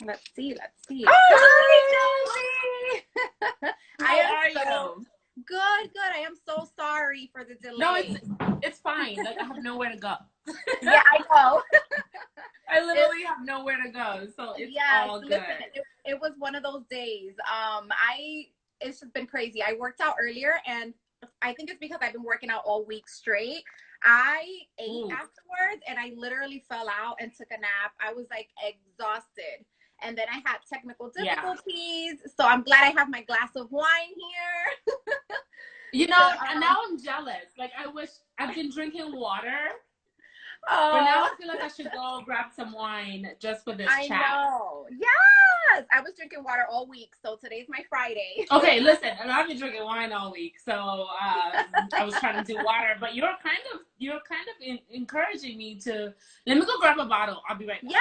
Let's see. Oh, Hi, Josie. how are you? Good. I am so sorry for the No, delay. it's fine. Like I have nowhere to go. Yeah, I know. I literally have nowhere to go, so it's all good. Listen, it was one of those days. It's just been crazy. I worked out earlier, and I think it's because I've been working out all week straight. I ate afterwards, and I literally fell out and took a nap. I was like exhausted. And then I had technical difficulties. So I'm glad I have my glass of wine here. You know, and now I'm jealous. Like I wish I've been drinking water. But now I feel like I should go grab some wine just for this chat. I know. Yes. I was drinking water all week. So today's my Friday. Okay, listen, and I've been drinking wine all week. So I was trying to do water, but you're kind of encouraging me to let me go grab a bottle. I'll be right back.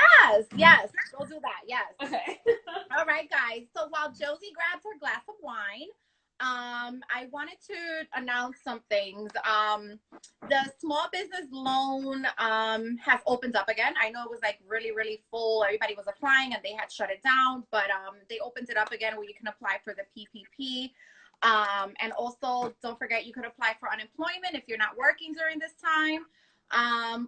Yes. Go do that. Yes. Okay. All right, guys. So while Josie grabs her glass of wine, I wanted to announce some things. The small business loan has opened up again. I know it was like really full. Everybody was applying and they had shut it down, but they opened it up again where you can apply for the PPP. And also don't forget you could apply for unemployment if you're not working during this time.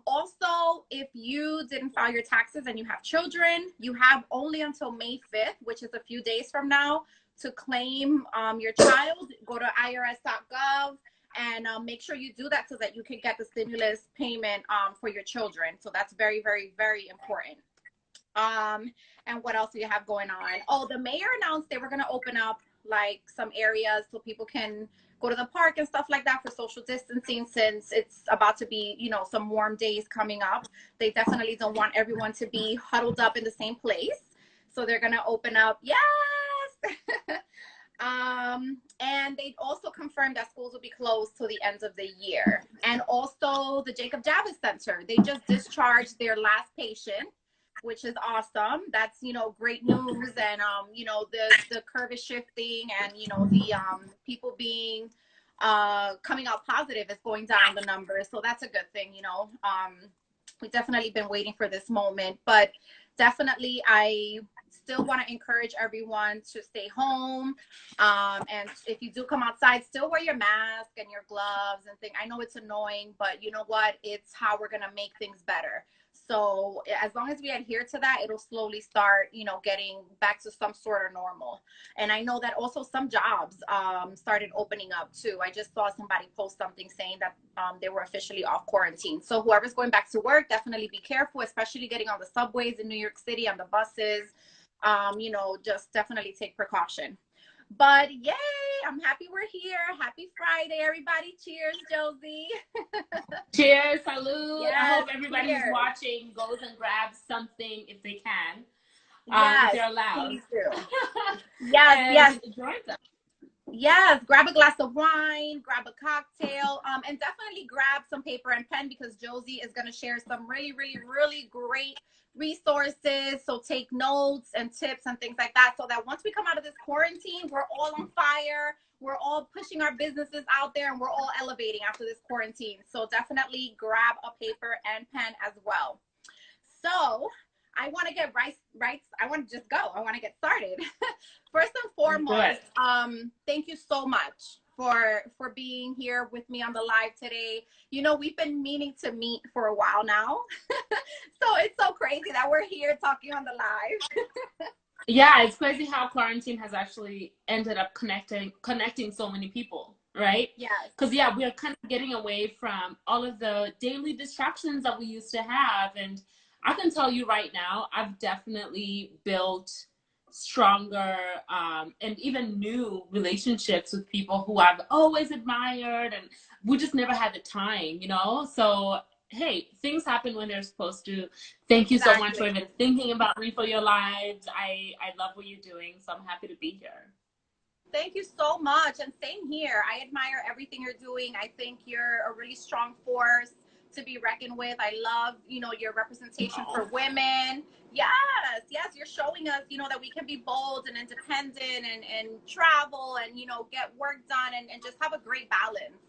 Also, if you didn't file your taxes and you have children, you have only until May 5th, which is a few days from now, to claim your child. Go to irs.gov and make sure you do that so that you can get the stimulus payment for your children. So that's very important. And what else do you have going on? Oh, the mayor announced they were going to open up like some areas so people can go to the park and stuff like that for social distancing, since it's about to be, you know, some warm days coming up. They definitely don't want everyone to be huddled up in the same place. So they're going to open up. Yes. And they also confirmed that schools will be closed till the end of the year. And also the Jacob Javits Center, they just discharged their last patient, which is awesome. That's, you know, great news. And, you know, the curve is shifting, and, you know, the people being coming out positive is going down the numbers. So that's a good thing, you know. We've definitely been waiting for this moment, but definitely I still want to encourage everyone to stay home. And if you do come outside, still wear your mask and your gloves and things. I know it's annoying, but you know what? It's how we're going to make things better. So as long as we adhere to that, it'll slowly start, you know, getting back to some sort of normal. And I know that also some jobs started opening up too. I just saw somebody post something saying that they were officially off quarantine. So whoever's going back to work, definitely be careful, especially getting on the subways in New York City, on the buses. You know, just definitely take precaution. But yay, I'm happy we're here. Happy Friday, everybody. Cheers, Josie. Cheers, salud. Yes, I hope everybody who's watching goes and grabs something if they can. If they're allowed. Please do. Yes. Enjoy them. Yes, grab a glass of wine, grab a cocktail, and definitely grab some paper and pen, because Josie is going to share some really great resources. So take notes and tips and things like that, so that once we come out of this quarantine, we're all on fire. We're all pushing our businesses out there, and we're all elevating after this quarantine. So definitely grab a paper and pen as well. So I want to get right. I want to just go. I want to get started. First and foremost, thank you so much for being here with me on the live today. You know, we've been meaning to meet for a while now. So it's so crazy that we're here talking on the live. Yeah, it's crazy how quarantine has actually ended up connecting so many people, right? Yes. Because yeah, we are kind of getting away from all of the daily distractions that we used to have. And I can tell you right now, I've definitely built stronger and even new relationships with people who I've always admired, and we just never had the time, you know? So hey, things happen when they're supposed to. Thank you so much for even thinking about me for your lives. I love what you're doing, so I'm happy to be here. Thank you so much. And same here. I admire everything you're doing. I think you're a really strong force to be reckoned with. I love, you know, your representation for women. Yes, you're showing us, you know, that we can be bold and independent and travel and, you know, get work done and just have a great balance.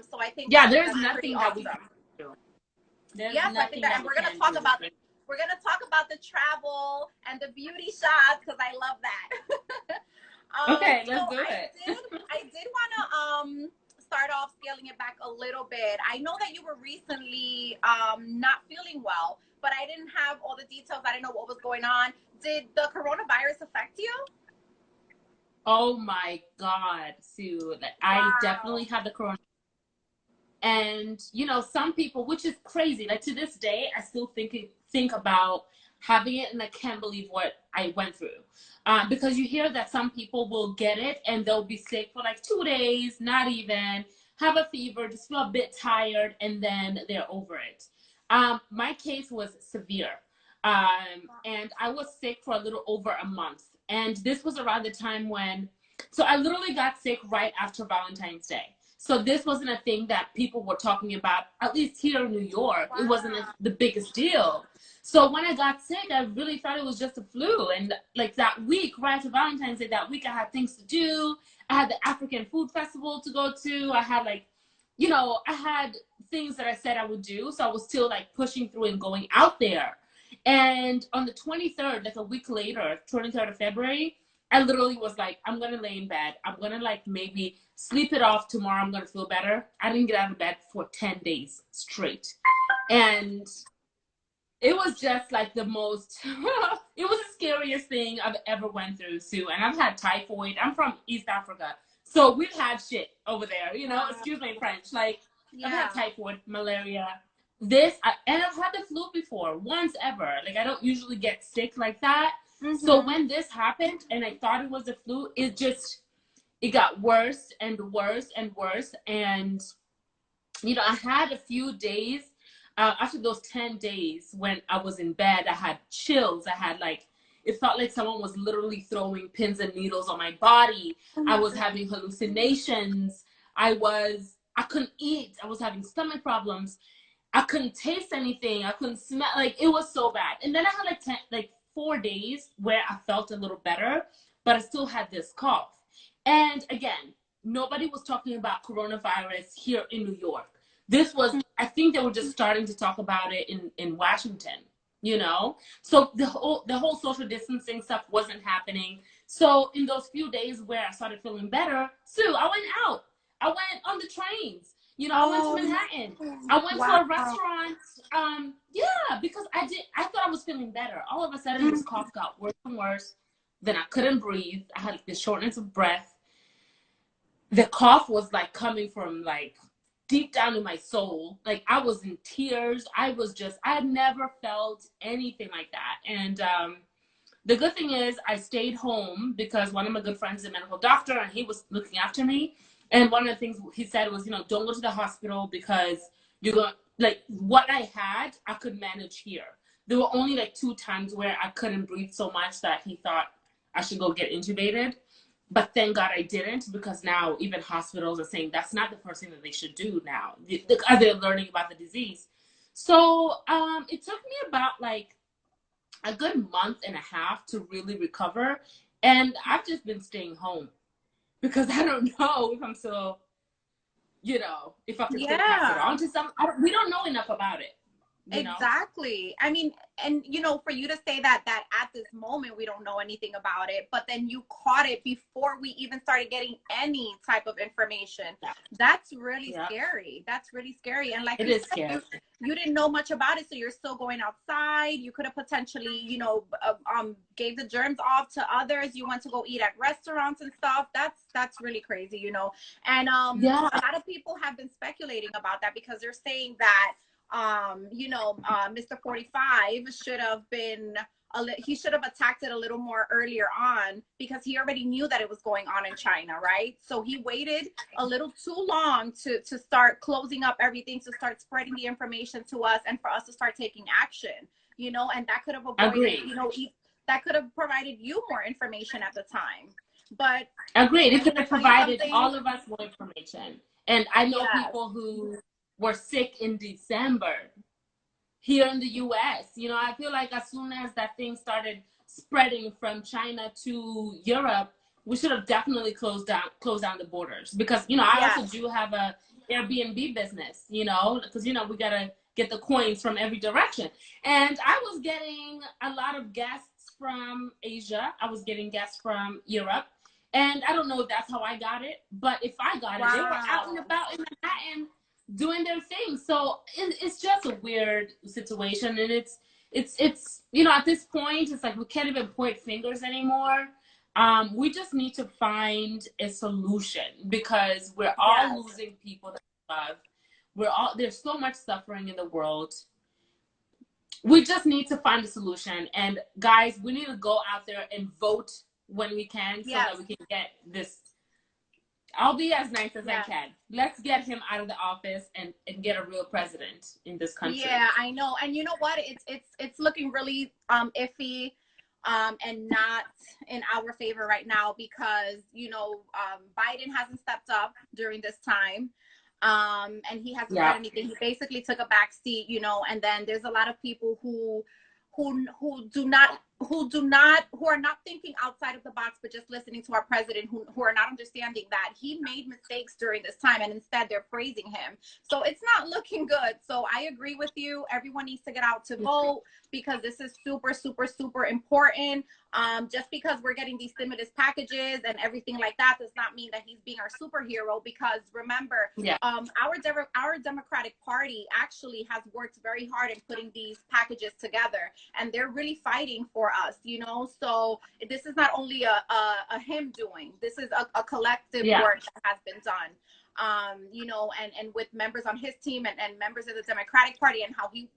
So I think there's nothing that we can do. Yes, I think that, and we're going to talk about the travel and the beauty shots, because I love that. Okay, So let's do it. I did want to start off scaling it back a little bit. I know that you were recently not feeling well, but I didn't have all the details. I didn't know what was going on. Did the coronavirus affect you? Oh my God, Sue. Like, I definitely had the corona. And, you know, some people, which is crazy, like to this day, I still think about having it, and I can't believe what I went through. Because you hear that some people will get it and they'll be sick for like 2 days, not even, have a fever, just feel a bit tired, and then they're over it. My case was severe. And I was sick for a little over a month. And this was around the time when, so I literally got sick right after Valentine's Day. So this wasn't a thing that people were talking about, at least here in New York. It wasn't the biggest deal. So when I got sick, I really thought it was just a flu. And like that week, right after Valentine's Day, that week I had things to do. I had the African Food Festival to go to. I had like, you know, I had things that I said I would do. So I was still like pushing through and going out there. And on the 23rd, like a week later, 23rd of February, I literally was like, I'm going to lay in bed. I'm going to like maybe sleep it off. Tomorrow I'm going to feel better. I didn't get out of bed for 10 days straight. And it was just like the most, it was the scariest thing I've ever went through, Sue. And I've had typhoid. I'm from East Africa. So we've had shit over there, you know, excuse my French. Like, I've had typhoid, malaria, and I've had the flu before, once ever. Like, I don't usually get sick like that. Mm-hmm. So when this happened and I thought it was a flu, it got worse and worse and worse. And, you know, I had a few days, after those 10 days when I was in bed, I had chills. I had like, it felt like someone was literally throwing pins and needles on my body. I was having hallucinations. I couldn't eat. I was having stomach problems. I couldn't taste anything. I couldn't smell. Like, it was so bad. And then I had like 4 days where I felt a little better, but I still had this cough. And again, nobody was talking about coronavirus here in New York. This was, I think they were just starting to talk about it in Washington, you know? So the whole social distancing stuff wasn't happening. So in those few days where I started feeling better, Sue, I went out. I went on the trains. You know, I went to Manhattan. I went to a restaurant. Because I thought I was feeling better. All of a sudden, this cough got worse and worse. Then I couldn't breathe. I had this shortness of breath. The cough was like coming from like deep down in my soul. Like, I was in tears. I had never felt anything like that. And the good thing is I stayed home because one of my good friends is a medical doctor and he was looking after me. And one of the things he said was, you know, don't go to the hospital because you're going to, like, what I had, I could manage here. There were only like 2 times where I couldn't breathe so much that he thought I should go get intubated. But thank God I didn't, because now even hospitals are saying that's not the first thing that they should do now. They're learning about the disease. So it took me about like a good month and a half to really recover. And I've just been staying home because I don't know if I'm still, you know, if I can still pass it on to some. We don't know enough about it. Exactly. I mean, and you know, for you to say that at this moment we don't know anything about it, but then you caught it before we even started getting any type of information. That's really scary. That's really scary. And like, it is scary. You didn't know much about it, so you're still going outside. You could have potentially, you know, gave the germs off to others. You went to go eat at restaurants and stuff. That's really crazy, you know. And a lot of people have been speculating about that because they're saying that Mr. 45 should have been, he should have attacked it a little more earlier on because he already knew that it was going on in China, right? So he waited a little too long to start closing up everything, to start spreading the information to us and for us to start taking action, you know, and that could have avoided, you know, that could have provided you more information at the time. But agreed, it could have provided all of us more information. And I know people who were sick in December here in the US. You know, I feel like as soon as that thing started spreading from China to Europe, we should have definitely closed down the borders, because, you know, I also do have a Airbnb business, you know, because, you know, we got to get the coins from every direction. And I was getting a lot of guests from Asia. I was getting guests from Europe. And I don't know if that's how I got it, but if I got it, they were out and about in Manhattan doing their thing. So it's just a weird situation. And it's you know, at this point, it's like we can't even point fingers anymore. We just need to find a solution because we're all losing people that we love. There's so much suffering in the world. We just need to find a solution. And guys, we need to go out there and vote when we can so that we can get this. I'll be as nice as I can. Let's get him out of the office and get a real president in this country. Yeah, I know. And you know what? It's looking really iffy and not in our favor right now because, you know, Biden hasn't stepped up during this time. And he hasn't done anything. He basically took a back seat, you know, and then there's a lot of people who are not thinking outside of the box, but just listening to our president, who are not understanding that he made mistakes during this time, and instead they're praising him. So it's not looking good. So I agree with you. Everyone needs to get out to vote because this is super, super, super important. Just because we're getting these stimulus packages and everything like that does not mean that he's being our superhero, because remember, our Democratic Party actually has worked very hard in putting these packages together, and they're really fighting for us, you know. So this is not only a him doing, this is a collective work that has been done. You know, and with members on his team and members of the Democratic Party, and how we've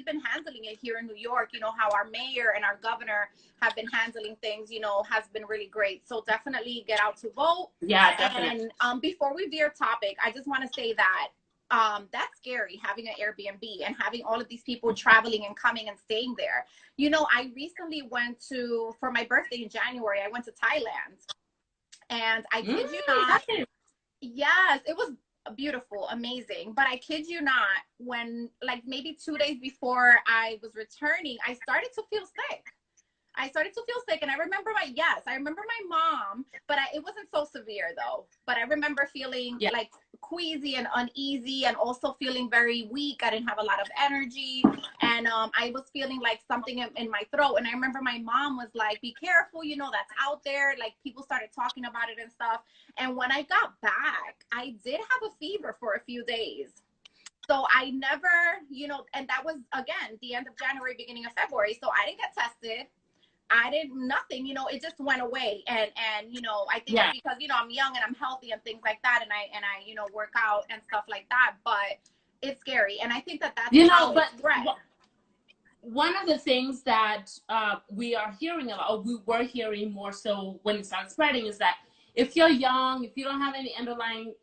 been handling it here in New York, you know, how our mayor and our governor have been handling things, you know, has been really great. So definitely get out to vote. Yeah, definitely. And before we veer topic, I just want to say that that's scary, having an Airbnb and having all of these people traveling and coming and staying there. You know, I recently went for my birthday in January, I went to Thailand, and I kid you not. Yes, it was beautiful, amazing. But I kid you not, when like maybe 2 days before I was returning, I started to feel sick. And I remember my mom, but it wasn't so severe though. But I remember feeling like queasy and uneasy, and also feeling very weak. I didn't have a lot of energy, and I was feeling like something in my throat. And I remember my mom was like, be careful, you know, that's out there. Like, people started talking about it and stuff. And when I got back, I did have a fever for a few days. So I never, you know, and that was, again, the end of January, beginning of February. So I didn't get tested. I didn't, nothing, you know, it just went away. And you know, I think because, you know, I'm young and I'm healthy and things like that. And I, you know, work out and stuff like that, but it's scary. And I think that's, you know, but one of the things that we are hearing about, or we were hearing more so when it started spreading, is that if you're young, if you don't have any underlying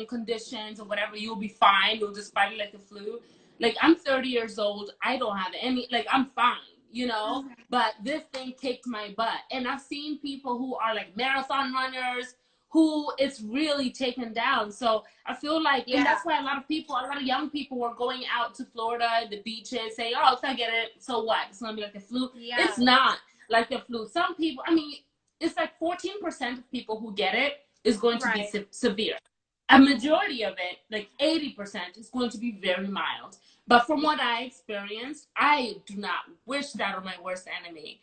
conditions or whatever, you'll be fine. You'll just fight it like the flu. Like, I'm 30 years old. I don't have any, like, I'm fine. You know, but this thing kicked my butt. And I've seen people who are like marathon runners who it's really taken down. So I feel like, and that's why a lot of young people were going out to Florida, the beaches, say, oh, if I get it, so what? It's gonna be like the flu. It's not like the flu. Some people, I mean, it's like 14% of people who get it is going to be severe. A majority of it, like 80%, is going to be very mild. But from what I experienced, I do not wish that on my worst enemy.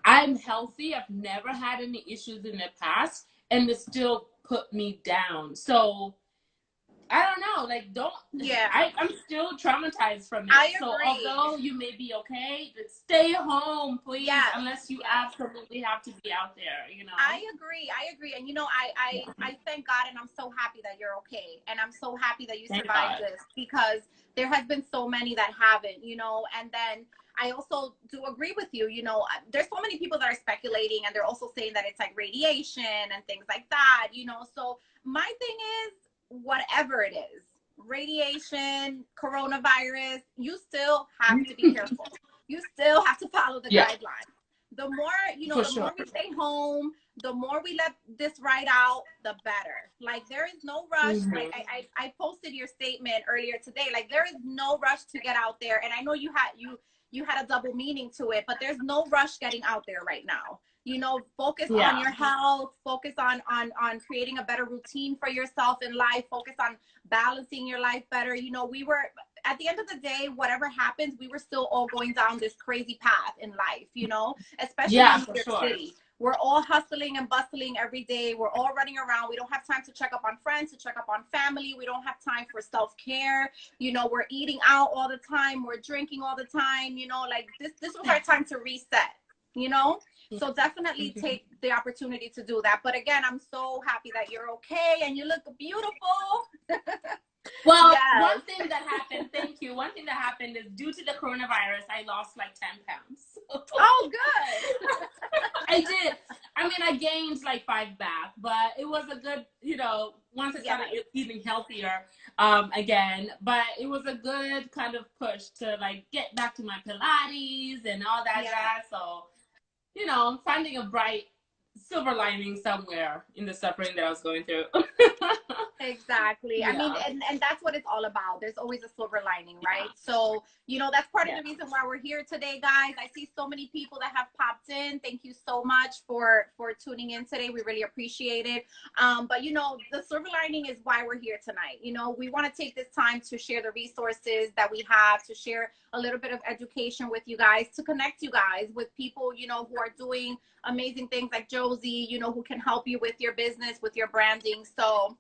I'm healthy. I've never had any issues in the past, and it still put me down. So I don't know, like, I'm still traumatized from it. So although you may be okay, stay home, please, unless you absolutely have to be out there, you know. I agree. And you know, I thank God, and I'm so happy that you're okay, and I'm so happy that you survived this, because there has been so many that haven't, you know. And then I also do agree with you, you know, there's so many people that are speculating, and they're also saying that it's like radiation and things like that, you know. So my thing is, whatever it is, radiation, coronavirus, you still have to be careful. You still have to follow the guidelines. The more, you know, more we stay home, the more we let this ride out, the better. Like, there is no rush. Like, I posted your statement earlier today. Like, there is no rush to get out there. And I know you had a double meaning to it, but there's no rush getting out there right now. You know, focus on your health, focus on creating a better routine for yourself in life, focus on balancing your life better. You know, at the end of the day, whatever happens, we were still all going down this crazy path in life, you know, especially Yeah, in New for York sure. City. We're all hustling and bustling every day. We're all running around. We don't have time to check up on friends, to check up on family. We don't have time for self-care. You know, we're eating out all the time. We're drinking all the time. You know, like this was our time to reset, you know? So definitely take the opportunity to do that. But again, I'm so happy that you're okay and you look beautiful. Well, Yes. one thing that happened, thank you. One thing that happened is due to the coronavirus, I lost like 10 pounds. Oh, good. I did. I mean, I gained like 5 back, but it was a good, you know, once I started eating healthier again, but it was a good kind of push to like get back to my Pilates and all that jazz. So, you know, finding a bright silver lining somewhere in the suffering that I was going through. Exactly. Yeah. I mean, and that's what it's all about. There's always a silver lining, right? So, you know, that's part of the reason why we're here today, guys. I see so many people that have popped in. Thank you so much for tuning in today. We really appreciate it. But you know, the silver lining is why we're here tonight. You know, we want to take this time to share the resources that we have, to share a little bit of education with you guys, to connect you guys with people, you know, who are doing amazing things like Josie, you know, who can help you with your business, with your branding. So,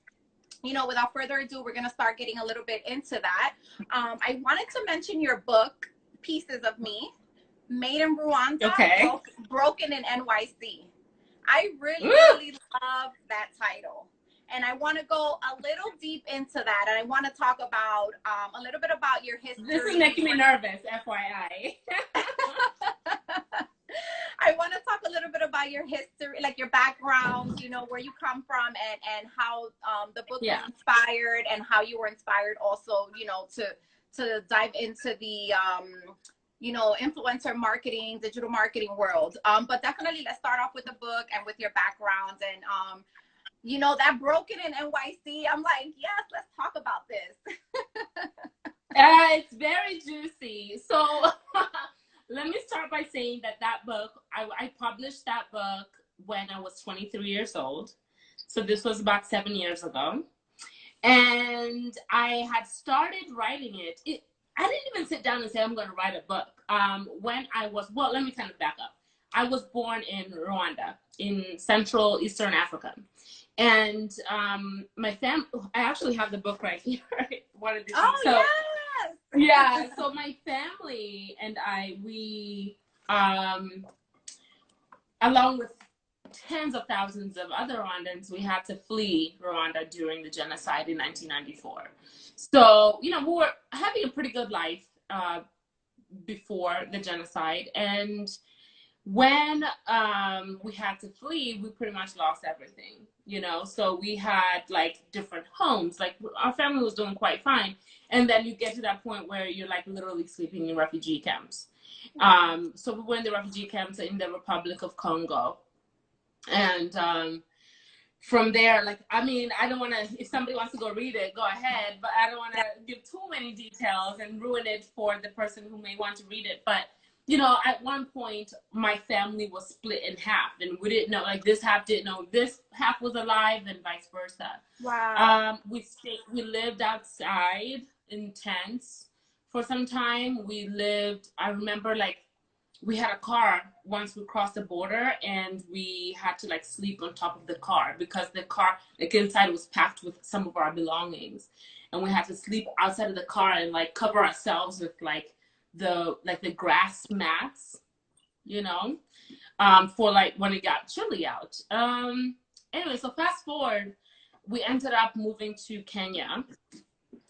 you know, without further ado, we're going to start getting a little bit into that. I wanted to mention your book, Pieces of Me, Made in Rwanda, Broken in NYC. I really, really love that title. And I want to go a little deep into that. And I want to talk about a little bit about your history. This is making me nervous, FYI. I want to talk a little bit about your history, like your background, you know, where you come from, and how the book was inspired, and how you were inspired also, you know, to dive into the, you know, influencer marketing, digital marketing world. But definitely let's start off with the book and with your background. And, you know, that Broken in NYC, I'm like, yes, let's talk about this. It's very juicy. So let me start by saying that book, I published that book when I was 23 years old. So this was about 7 years ago. And I had started writing it. I didn't even sit down and say, I'm going to write a book. When I was, well, let me kind of back up. I was born in Rwanda, in Central Eastern Africa. And my family, I actually have the book right here. Yeah, so my family and we, along with tens of thousands of other Rwandans, we had to flee Rwanda during the genocide in 1994. So, you know, we were having a pretty good life before the genocide. And when we had to flee, we pretty much lost everything, you know? So we had like different homes, like our family was doing quite fine. And then you get to that point where you're like literally sleeping in refugee camps. So we were in the refugee camps in the Republic of Congo. And from there, like, I mean, I don't want to, if somebody wants to go read it, go ahead, but I don't want to give too many details and ruin it for the person who may want to read it. But, you know, at one point, my family was split in half, and we didn't know, like, this half didn't know this half was alive, and vice versa. Wow. We lived outside in tents for some time. I remember, like, we had a car once we crossed the border, and we had to like sleep on top of the car because the car, like inside, was packed with some of our belongings, and we had to sleep outside of the car and like cover ourselves with like the grass mats, you know, for like when it got chilly out. Anyway, so fast forward, we ended up moving to Kenya,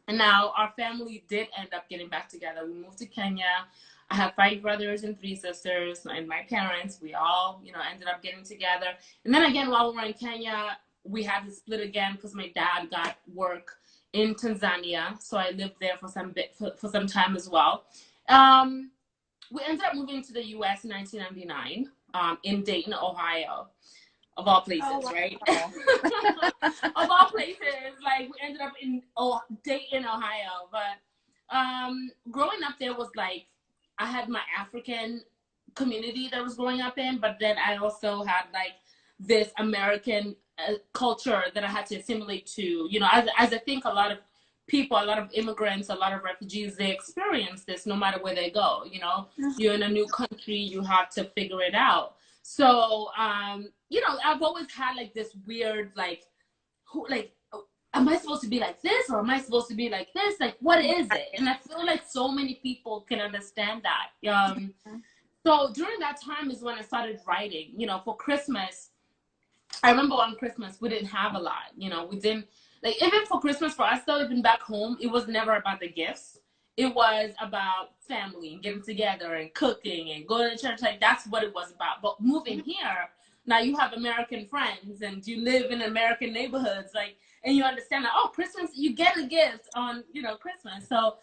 and now our family did end up getting back together. We moved to Kenya. I have 5 brothers and 3 sisters, and my parents, we all, you know, ended up getting together. And then again, while we were in Kenya, we had to split again because my dad got work in Tanzania. So I lived there for some time as well. We ended up moving to the US in 1999, in Dayton, Ohio, of all places, right? Of all places, like we ended up in Dayton, Ohio. But growing up there was like, I had my African community that I was growing up in, but then I also had like this American culture that I had to assimilate to, you know, as I think a lot of people, a lot of immigrants, a lot of refugees, they experience this no matter where they go. You know, you're in a new country, you have to figure it out. So, you know, I've always had like this weird, like, who, like, am I supposed to be like this or am I supposed to be like this? Like, what is it? And I feel like so many people can understand that. So during that time is when I started writing. You know, for Christmas, I remember on Christmas, we didn't have a lot. You know, we didn't, like, even for Christmas, for us though, even back home, it was never about the gifts. It was about family and getting together and cooking and going to church. Like, that's what it was about. But moving here, now you have American friends and you live in American neighborhoods, like, and you understand that, oh, Christmas, you get a gift on, you know, Christmas. So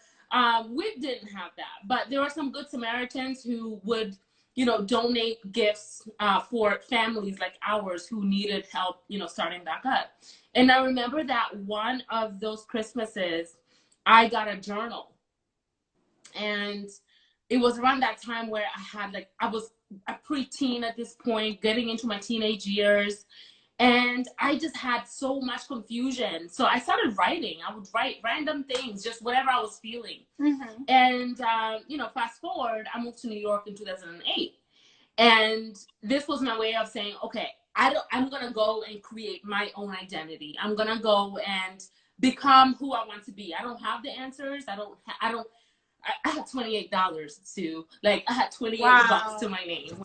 we didn't have that. But there were some good Samaritans who would, you know, donate gifts for families like ours who needed help, you know, starting back up. And I remember that one of those Christmases, I got a journal. And it was around that time where I had, like, I was a preteen at this point, getting into my teenage years. And I just had so much confusion. So I started writing. I would write random things, just whatever I was feeling. And, you know, fast forward, I moved to New York in 2008. And this was my way of saying, okay, I'm going to go and create my own identity. I'm going to go and become who I want to be. I don't have the answers. I had $28 to, like, I had 28 bucks to my name.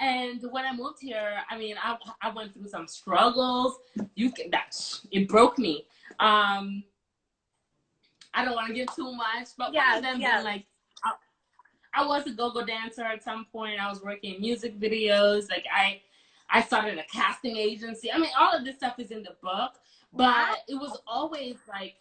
And when I moved here, I mean, I went through some struggles. It broke me. I don't want to give too much, but one of them being like, I was a go-go dancer at some point. I was working in music videos. Like, I started a casting agency. I mean, all of this stuff is in the book, but it was always like,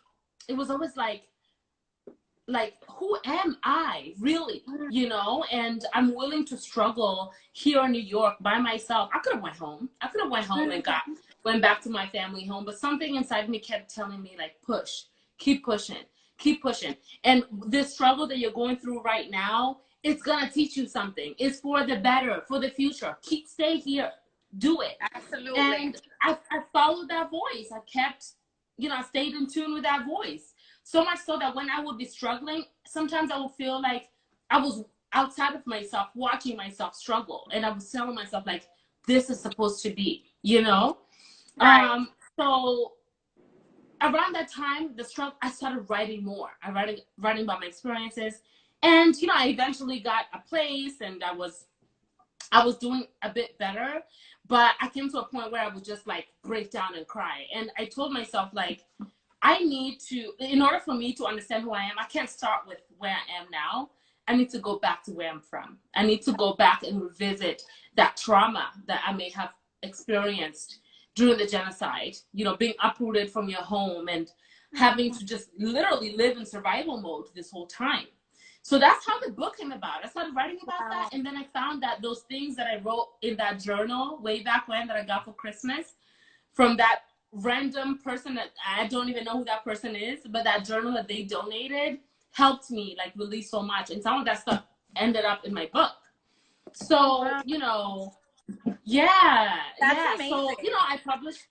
who am I really, you know? And I'm willing to struggle here in New York by myself. I could have went home and went back to my family home, but something inside me kept telling me, like, push, keep pushing. And this struggle that you're going through right now, it's gonna teach you something. It's for the better, for the future. Stay here, do it. Absolutely. And I followed that voice. I kept, you know, I stayed in tune with that voice. So much so that when I would be struggling, sometimes I would feel like I was outside of myself, watching myself struggle. And I was telling myself, like, this is supposed to be, you know? Right. So around that time, I started writing more. I writing about my experiences. And, you know, I eventually got a place and I was doing a bit better. But I came to a point where I would just, like, break down and cry. And I told myself, like, I need to, in order for me to understand who I am, I can't start with where I am now. I need to go back to where I'm from. I need to go back and revisit that trauma that I may have experienced during the genocide, you know, being uprooted from your home and having to just literally live in survival mode this whole time. So that's how the book came about. I started writing about that. And then I found that those things that I wrote in that journal way back when that I got for Christmas from that random person that I don't even know who that person is, but that journal that they donated helped me, like, release so much. And some of that stuff ended up in my book. So, you know, That's amazing. So, you know, I published,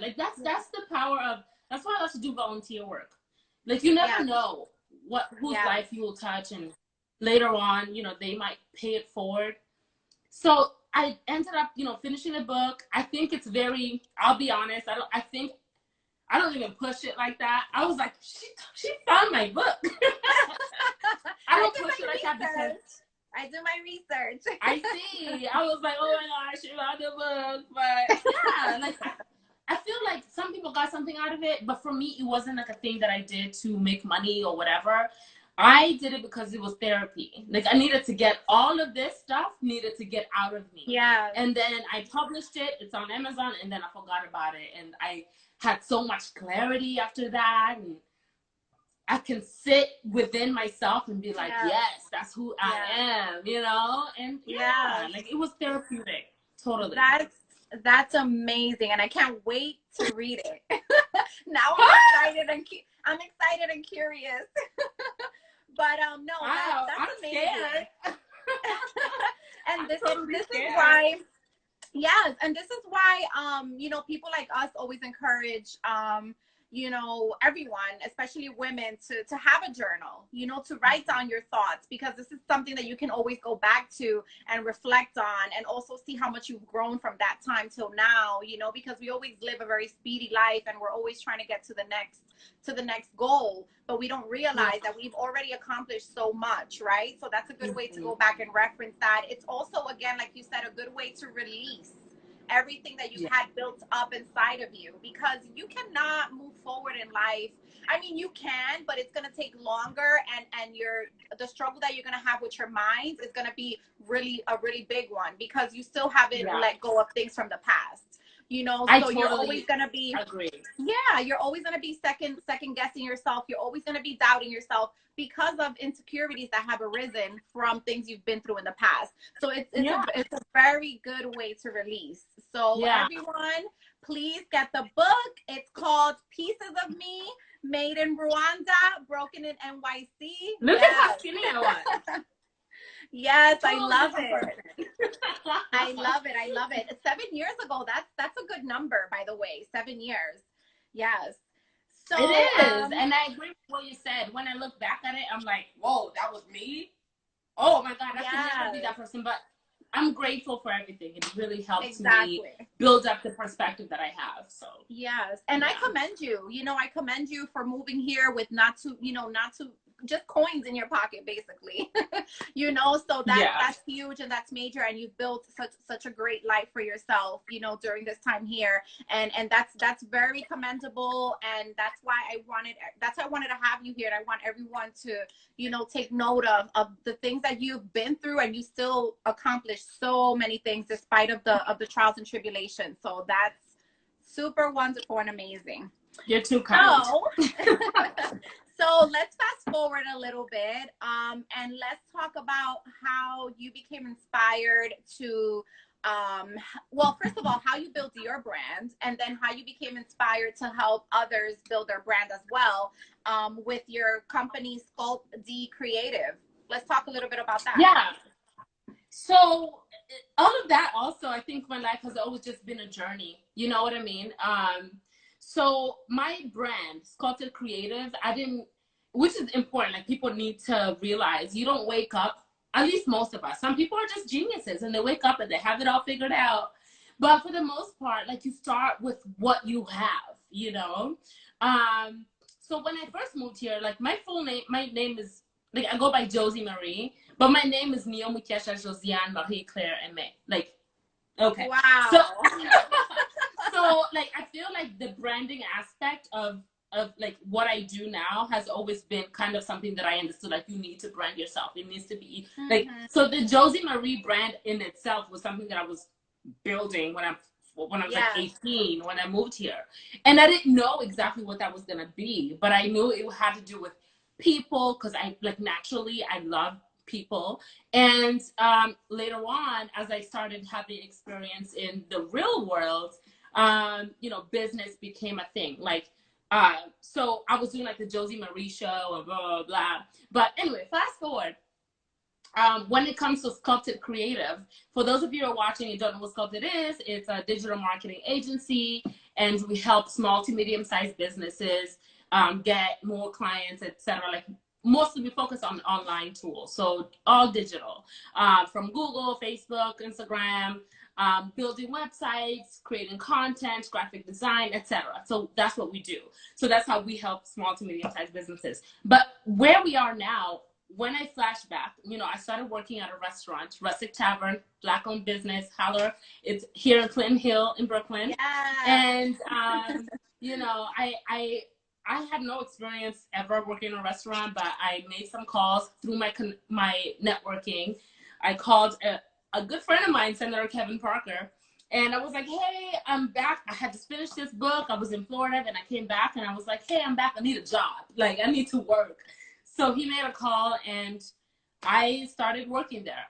like, that's the power of, that's why I like to do volunteer work. Like, you never know whose life you will touch, and later on, you know, they might pay it forward. So I ended up, you know, finishing the book. I think it's very, I'll be honest, I don't even push it like that. I was like, she found my book. I don't push it like that because I do my research. I see. I was like, oh my gosh, she found the book. But yeah, like, I feel like some people got something out of it, but for me, it wasn't like a thing that I did to make money or whatever. I did it because it was therapy. Like, I needed to get all of this stuff needed to get out of me. Yeah. And then I published it. It's on Amazon, and then I forgot about it. And I had so much clarity after that. And I can sit within myself and be like, yes, that's who I am, you know? And like, it was therapeutic. Totally. That's amazing. And I can't wait to read it. Now I'm excited and curious. But no, that's amazing. Scared. And this is why, yes, and this is why you know, people like us always encourage you know, everyone, especially women, to have a journal, you know, to write down your thoughts, because this is something that you can always go back to and reflect on, and also see how much you've grown from that time till now, you know, because we always live a very speedy life and we're always trying to get to the next goal, but we don't realize that we've already accomplished so much, right? So that's a good way to go back and reference that. It's also, again, like you said, a good way to release everything that you've had built up inside of you, because you cannot move forward in life. I mean, you can, but it's going to take longer, and the struggle that you're going to have with your mind is going to be a really big one, because you still haven't let go of things from the past. You know, so you're always going to be, you're always going to be second guessing yourself. You're always going to be doubting yourself because of insecurities that have arisen from things you've been through in the past. So it's a very good way to release. So everyone, please get the book. It's called Pieces of Me, Made in Rwanda, Broken in NYC. Look at how skinny I was. Yes, I love it. I love it. I love it. 7 years ago, that's a good number, by the way. 7 years. Yes. So it is. And I agree with what you said. When I look back at it, I'm like, whoa, that was me? Oh my God, I could never be that person. But I'm grateful for everything. It really helps me build up the perspective that I have. So yes. And I commend you. You know, I commend you for moving here with not to just coins in your pocket, basically. You know, so that's huge, and that's major, and you've built such a great life for yourself, you know, during this time here, and that's very commendable, and that's why I wanted to have you here, and I want everyone to, you know, take note of the things that you've been through, and you still accomplished so many things despite of the trials and tribulations. So that's super wonderful and amazing. You're too kind. So let's fast forward a little bit, and let's talk about how you became inspired to, well, first of all, how you built your brand, and then how you became inspired to help others build their brand as well, with your company Sculpt D Creative. Let's talk a little bit about that. Yeah. So all of that also, I think my life has always just been a journey. You know what I mean? So my brand, Sculpted Creative, which is important, like people need to realize, you don't wake up, at least most of us, some people are just geniuses and they wake up and they have it all figured out. But for the most part, like you start with what you have, you know? So when I first moved here, like my name is, like I go by Josie Marie, but my name is Neo Mukesha Josiane Marie Claire Aimé. Like, okay. Wow. So like I feel like the branding aspect of like what I do now has always been kind of something that I understood, like you need to brand yourself. It needs to be like, so the Josie Marie brand in itself was something that I was building when I was like 18, when I moved here. And I didn't know exactly what that was going to be, but I knew it had to do with people, because I like naturally I love people. And later on, as I started having experience in the real world, you know, business became a thing. Like, so I was doing like the Josie Marie show and blah, blah, blah. But anyway, fast forward. When it comes to Sculpted Creative, for those of you who are watching and don't know what Sculpted is, it's a digital marketing agency, and we help small to medium-sized businesses get more clients, etc. Like mostly we focus on online tools, so all digital, from Google, Facebook, Instagram, building websites, creating content, graphic design, etc. So that's what we do. So that's how we help small to medium-sized businesses. But where we are now, when I flash back, you know, I started working at a restaurant, Rustic Tavern, Black-owned business, Holler. It's here in Clinton Hill in Brooklyn. Yes. And, you know, I had no experience ever working in a restaurant, but I made some calls through my networking. I called a good friend of mine, Senator Kevin Parker, and I was like, hey, I'm back. I had just finished this book. I was in Florida, and I came back, and I was like, hey, I'm back. I need a job. Like, I need to work. So he made a call, and I started working there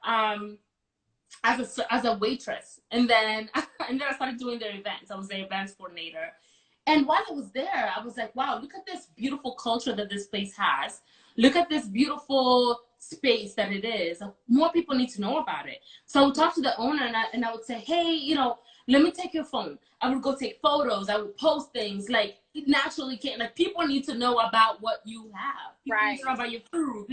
as a waitress. And then I started doing their events. I was their events coordinator. And while I was there, I was like, wow, look at this beautiful culture that this place has. Look at this beautiful space that it is. More people need to know about it. So I would talk to the owner, and I would say, hey, you know, let me take your phone. I would go take photos. I would post things. Like, it naturally can't, like, people need to know about what you have. People need to know about your food.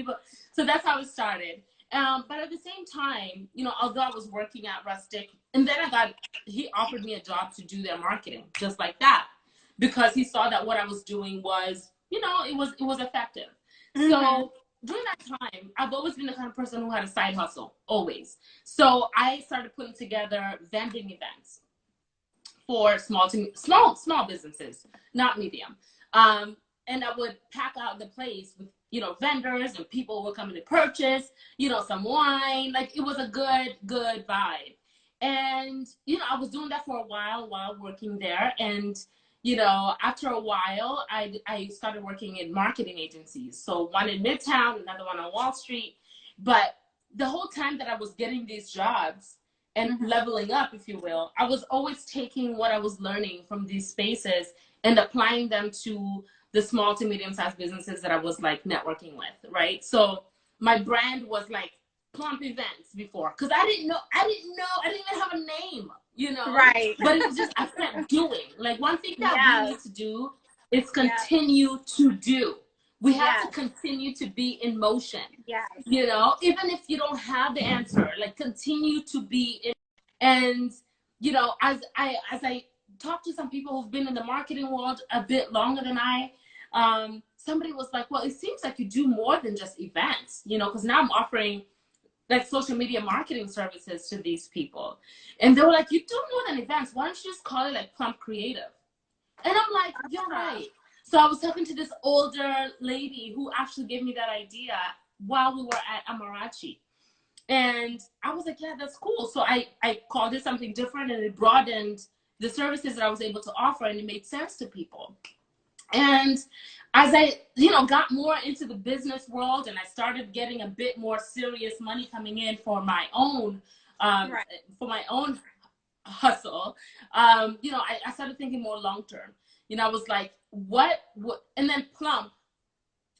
So that's how it started. But at the same time, you know, although I was working at Rustic, and then he offered me a job to do their marketing, just like that, because he saw that what I was doing was, you know, it was effective. Mm-hmm. So during that time, I've always been the kind of person who had a side hustle, always. So I started putting together vending events for small businesses, not medium. And I would pack out the place with, you know, vendors, and people were coming to purchase, you know, some wine. Like, it was a good vibe. And, you know, I was doing that for a while working there. And, you know, after a while, I started working in marketing agencies. So one in Midtown, another one on Wall Street. But the whole time that I was getting these jobs and leveling up, if you will, I was always taking what I was learning from these spaces and applying them to the small to medium-sized businesses that I was, like, networking with, right? So my brand was, like, Plump Events before, because I didn't even have a name, you know? Right. But it was just, I kept doing. Like, one thing that we need to do is continue to do. We have to continue to be in motion. Yes. You know, even if you don't have the answer, like, continue to be in. And, you know, as I talk to some people who've been in the marketing world a bit longer than I, somebody was like, well, it seems like you do more than just events, you know, because now I'm offering, like, social media marketing services to these people. And they were like, you do more than events. Why don't you just call it, like, Plump Creative? And I'm like, you're right. So I was talking to this older lady who actually gave me that idea while we were at Amarachi. And I was like, yeah, that's cool. So I called it something different, and it broadened the services that I was able to offer, and it made sense to people. And as I, you know, got more into the business world, and I started getting a bit more serious money coming in for my own, hustle, you know, I started thinking more long-term. You know, I was like, what, and then Plump,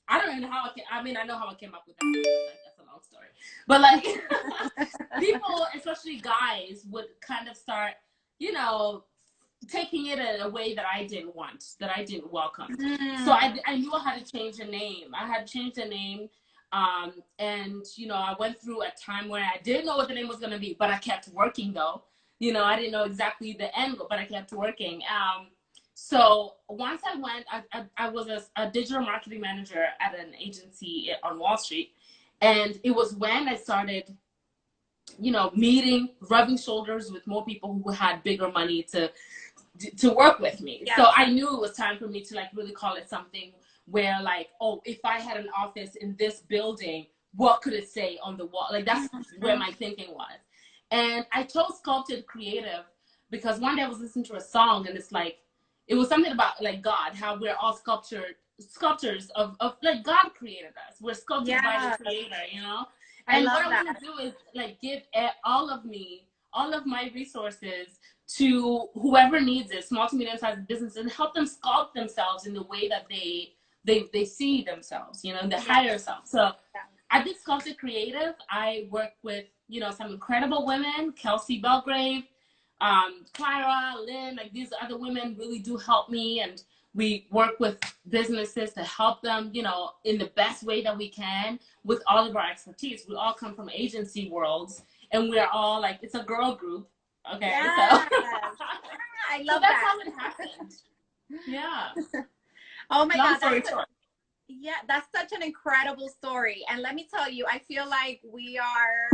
I don't even know how I know how I came up with that. That's a long story. But, like, people, especially guys, would kind of start, you know, taking it in a way that I didn't want, that I didn't welcome. So I knew I had to change the name. I had to change the name. And, you know, I went through a time where I didn't know what the name was going to be, but I kept working, though. You know, I didn't know exactly the end goal, but I kept working. So once I went, I was a digital marketing manager at an agency on Wall Street. And it was when I started, you know, rubbing shoulders with more people who had bigger money to work with me. Yeah. So I knew it was time for me to, like, really call it something where, like, oh, if I had an office in this building, what could it say on the wall? Like, that's where my thinking was. And I chose Sculpted Creative because one day I was listening to a song, and it's like, it was something about, like, God, how we're all sculptors of like, God created us. We're sculpted by the Creator, you know? And what I want to do is, like, give all of my resources to whoever needs it, small to medium-sized businesses, and help them sculpt themselves in the way that they see themselves, you know, in the higher self. So I did Sculpted Creative. I work with, you know, some incredible women, Kelsey Belgrave, Clara, Lynn, like, these other women really do help me, and we work with businesses to help them, you know, in the best way that we can with all of our expertise. We all come from agency worlds, and we're all, like, it's a girl group. Okay. Yes. So I love that's how it happened. Yeah. Oh my Long God. story short. Yeah, that's such an incredible story. And let me tell you, I feel like we are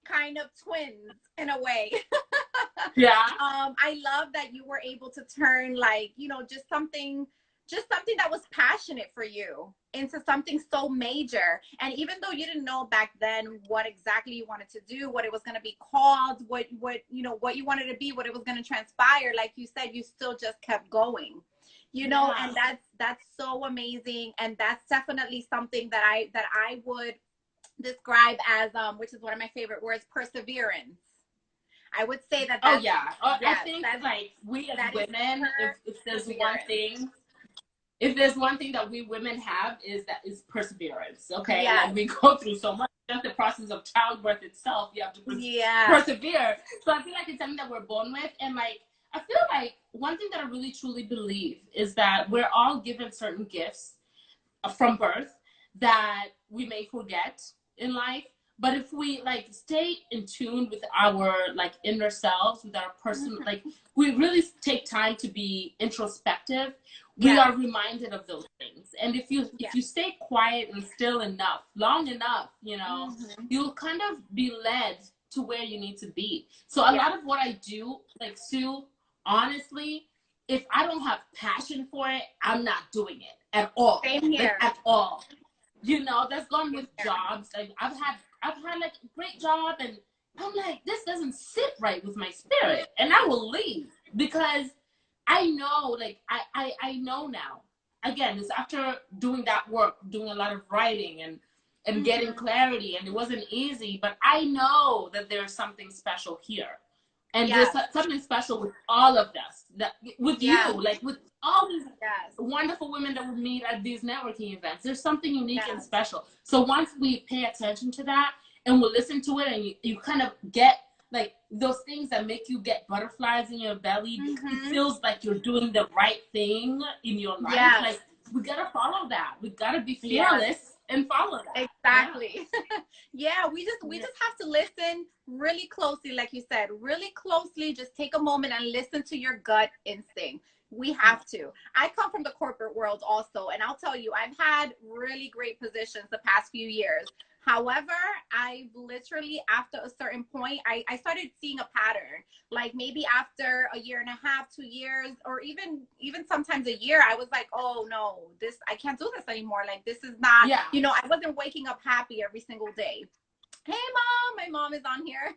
kind of twins in a way. Yeah. I love that you were able to turn, like, you know, just something that was passionate for you into something so major. And even though you didn't know back then what exactly you wanted to do, what it was going to be called, what you know, what you wanted to be, what it was going to transpire, like you said, you still just kept going, you know. And that's so amazing. And that's definitely something that I would describe as which is one of my favorite words, perseverance. I would say that that's, I think, like, we as women, if there's one thing that we women have, is perseverance. Okay. Yeah. Like, we go through so much. just the process of childbirth itself. You have to Yeah. persevere. So I feel like it's something that we're born with. And like, I feel like one thing that I really truly believe is that we're all given certain gifts from birth that we may forget in life. But if we like stay in tune with our like inner selves, with our personal, like we really take time to be introspective, we are reminded of those things. And if you stay quiet and still enough, long enough, you know, you'll kind of be led to where you need to be. So a lot of what I do, like Sue, honestly, if I don't have passion for it, I'm not doing it at all. Same here. Like, at all. You know, that's gone with jobs. Like I've had like a great job, and I'm like, this doesn't sit right with my spirit, and I will leave because I know, like I know now. Again, it's after doing that work, doing a lot of writing and getting clarity, and it wasn't easy, but I know that there's something special here. And there's something special with all of us, that with you, like with all these wonderful women that we meet at these networking events. There's something unique and special. So once we pay attention to that and we'll listen to it, and you kind of get like those things that make you get butterflies in your belly, it feels like you're doing the right thing in your life. Like we gotta follow that. We gotta be fearless and follow that. Exactly. We just have to listen really closely, like you said, really closely. Just take a moment and listen to your gut instinct. We have to. I come from the corporate world also, and I'll tell you, I've had really great positions the past few years. However, I've literally, after a certain point, I started seeing a pattern. Like maybe after a year and a half, 2 years, or even sometimes a year, I was like, oh no, I can't do this anymore. Like this is not, you know, I wasn't waking up happy every single day. Hey mom, my mom is on here.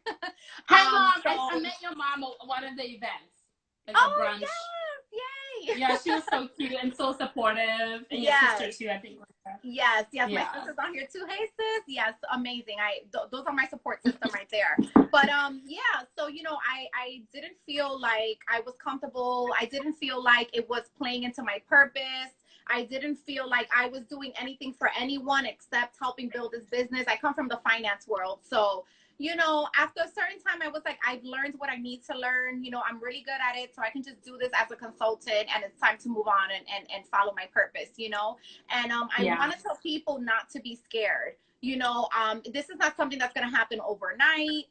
Hey mom, I met your mom at one of the events. Like a brunch. Yes, yay. Yeah, she was so cute and so supportive. And your sister too, I think. Yes, my sister's on here too. Hey sis, yes, amazing. Those are my support system right there. But so you know, I didn't feel like I was comfortable. I didn't feel like it was playing into my purpose. I didn't feel like I was doing anything for anyone except helping build this business. I come from the finance world, so you know, after a certain time, I was like, I've learned what I need to learn. You know, I'm really good at it, so I can just do this as a consultant, and it's time to move on and follow my purpose, you know? And I want to tell people not to be scared. You know, this is not something that's going to happen overnight.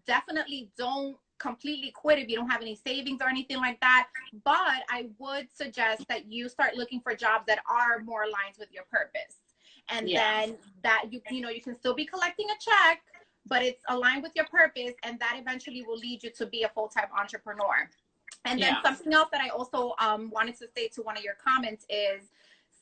Definitely don't completely quit if you don't have any savings or anything like that. But I would suggest that you start looking for jobs that are more aligned with your purpose. And then that, you know, you can still be collecting a check, but it's aligned with your purpose, and that eventually will lead you to be a full-time entrepreneur. And then something else that I also wanted to say to one of your comments is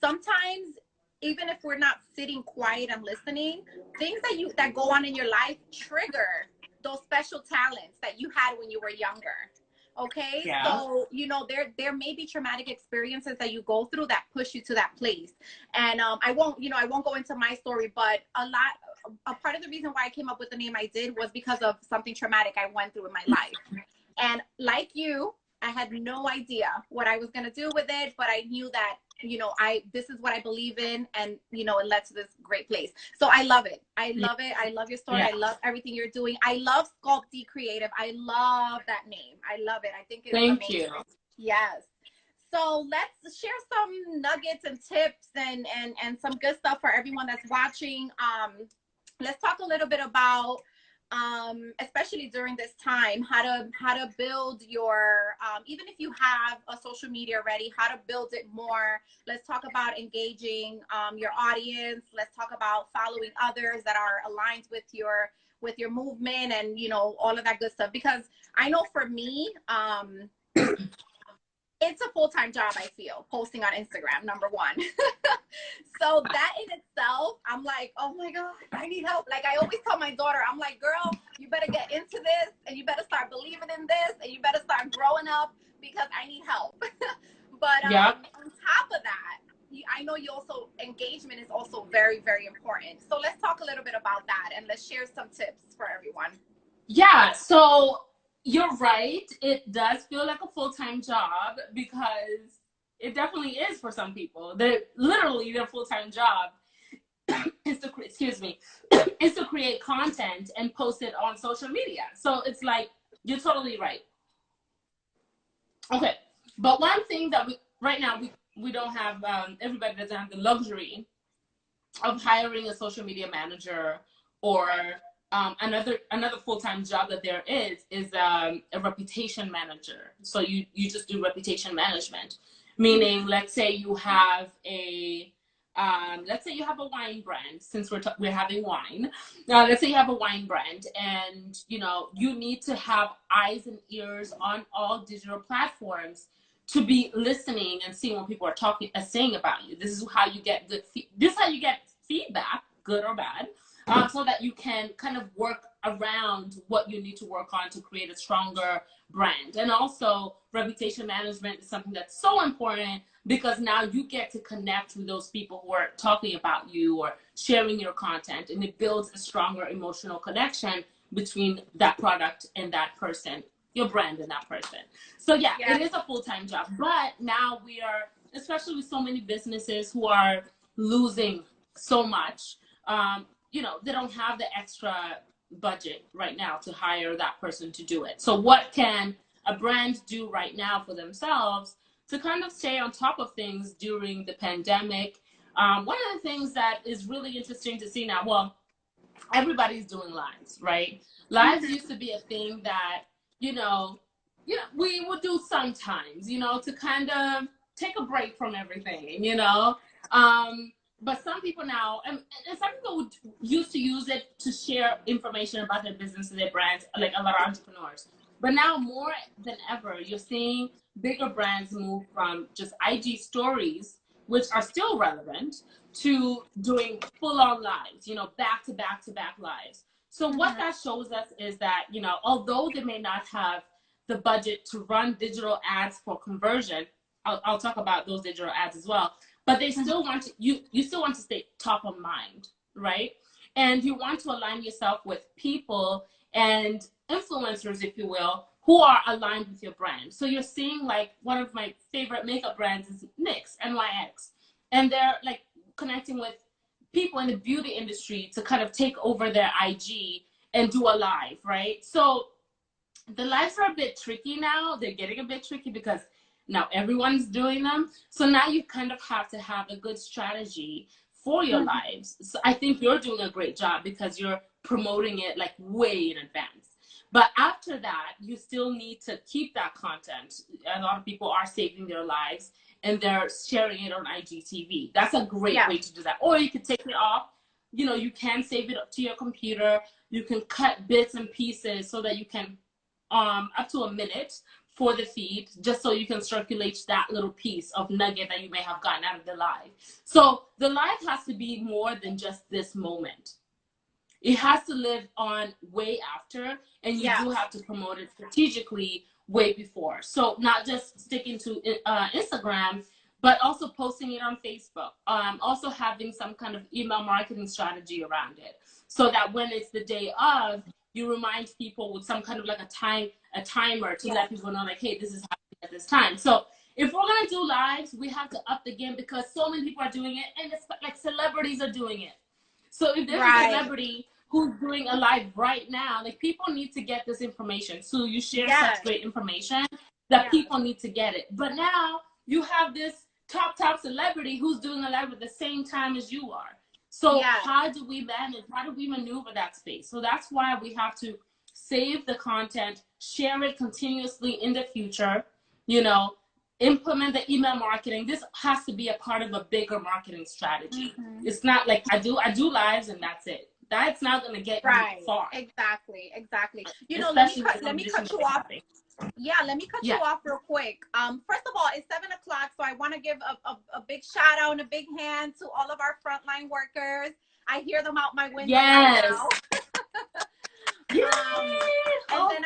sometimes, even if we're not sitting quiet and listening, things that go on in your life trigger those special talents that you had when you were younger. Okay. So, you know, there may be traumatic experiences that you go through that push you to that place. And I won't go into my story, but a part of the reason why I came up with the name I did was because of something traumatic I went through in my life. And like you, I had no idea what I was going to do with it, but I knew that, you know, this is what I believe in, and, you know, it led to this great place. So I love it. I love it. I love your story. I love everything you're doing. I love Sculpt D Creative. I love that name. I love it. I think it's amazing. Thank you. Yes. So let's share some nuggets and tips and some good stuff for everyone that's watching. Let's talk a little bit about, especially during this time, how to build your, even if you have a social media already, how to build it more. Let's talk about engaging your audience. Let's talk about following others that are aligned with your movement, and, you know, all of that good stuff. Because I know for me, it's a full-time job, I feel, posting on Instagram, number one. So that in itself, I'm like, oh my God, I need help. Like I always tell my daughter, I'm like, girl, you better get into this, and you better start believing in this, and you better start growing up, because I need help. But on top of that, I know engagement is also very, very important. So let's talk a little bit about that, and let's share some tips for everyone. Yeah, so you're right. It does feel like a full-time job, because it definitely is for some people. They're literally their full-time job. is to, excuse me, is to create content and post it on social media. So it's like, you're totally right. Okay. But one thing that right now, we don't have, everybody doesn't have the luxury of hiring a social media manager or another full-time job that there is a reputation manager. So you just do reputation management, meaning let's say you have a wine brand, since we're having wine. Let's say you have a wine brand, and you need to have eyes and ears on all digital platforms to be listening and seeing what people are saying about you. This is how you get feedback, good or bad, so that you can kind of work around what you need to work on to create a stronger brand. And also, reputation management is something that's so important, because now you get to connect with those people who are talking about you or sharing your content, and it builds a stronger emotional connection between that product and that person, your brand and that person. So yeah, it is a full-time job. But now we are, especially with so many businesses who are losing so much, they don't have the extra budget right now to hire that person to do it. So what can a brand do right now for themselves to kind of stay on top of things during the pandemic? One of the things that is really interesting to see now, well, everybody's doing lives, right? Lives used to be a thing that, we would do sometimes, to kind of take a break from everything, but some people now, and some people used to use it to share information about their business and their brands, like a lot of entrepreneurs. But now more than ever, you're seeing bigger brands move from just IG stories, which are still relevant, to doing full-on lives, back to back to back lives. So what that shows us is that, although they may not have the budget to run digital ads for conversion, I'll talk about those digital ads as well, but they still want to, you still want to stay top of mind, right? And you want to align yourself with people and influencers, if you will, who are aligned with your brand. So you're seeing, like, one of my favorite makeup brands is NYX, and they're like connecting with people in the beauty industry to kind of take over their IG and do a live, right? So the lives are a bit tricky now. They're getting a bit tricky because now everyone's doing them. So now you kind of have to have a good strategy for your lives. So I think you're doing a great job because you're promoting it like way in advance. But after that, you still need to keep that content. A lot of people are saving their lives and they're sharing it on IGTV. That's a great way to do that. Or you can take it off. You can save it up to your computer. You can cut bits and pieces so that you can, up to a minute for the feed, just so you can circulate that little piece of nugget that you may have gotten out of the live. So the live has to be more than just this moment. It has to live on way after, and you do have to promote it strategically way before. So not just sticking to Instagram, but also posting it on Facebook. Also having some kind of email marketing strategy around it, so that when it's the day of, you remind people with some kind of like a timer to let people know, like, hey, this is happening at this time. So if we're gonna do lives, we have to up the game, because so many people are doing it, and it's like celebrities are doing it. So if there's a celebrity who's doing a live right now, like, people need to get this information. So you share such great information that people need to get it. But now you have this top celebrity who's doing a live at the same time as you are. So how do we manage? How do we maneuver that space? So that's why we have to save the content, share it continuously in the future, implement the email marketing. This has to be a part of a bigger marketing strategy. It's not like I do lives and that's it. That's not going to get you far. Exactly. Let me cut you off. Let me cut you off real quick. First of all, it's 7 o'clock, so I want to give a big shout out and a big hand to all of our frontline workers. I hear them out my window right now. And then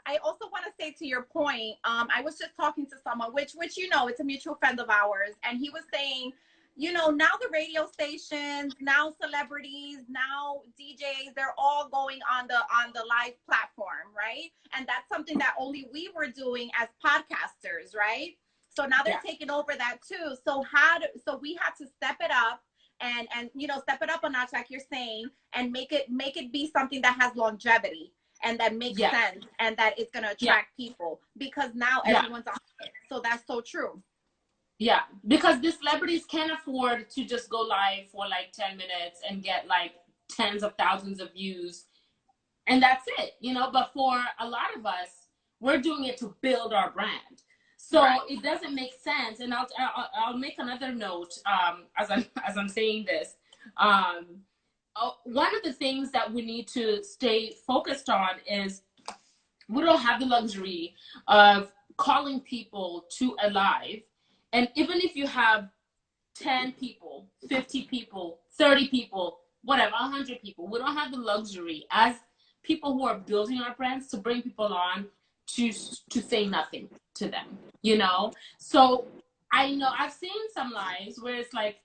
I also want to say, to your point, I was just talking to someone, which it's a mutual friend of ours, and he was saying, now the radio stations, now celebrities, now DJs, they're all going on the live platform, right? And that's something that only we were doing as podcasters, right? So now they're taking over that too. So we had to step it up and you know, step it up a notch, like you're saying, and make it be something that has longevity and that makes sense and that it's going to attract people, because now everyone's on it. So that's so true. Yeah, because the celebrities can't afford to just go live for like 10 minutes and get like tens of thousands of views, and that's it, you know. But for a lot of us, we're doing it to build our brand. So it doesn't make sense. And I'll make another note as I'm saying this. One of the things that we need to stay focused on is we don't have the luxury of calling people to a live. And even if you have 10 people, 50 people, 30 people, whatever, 100 people, we don't have the luxury as people who are building our brands to bring people on to say nothing to them, you know? So I know I've seen some lives where it's like,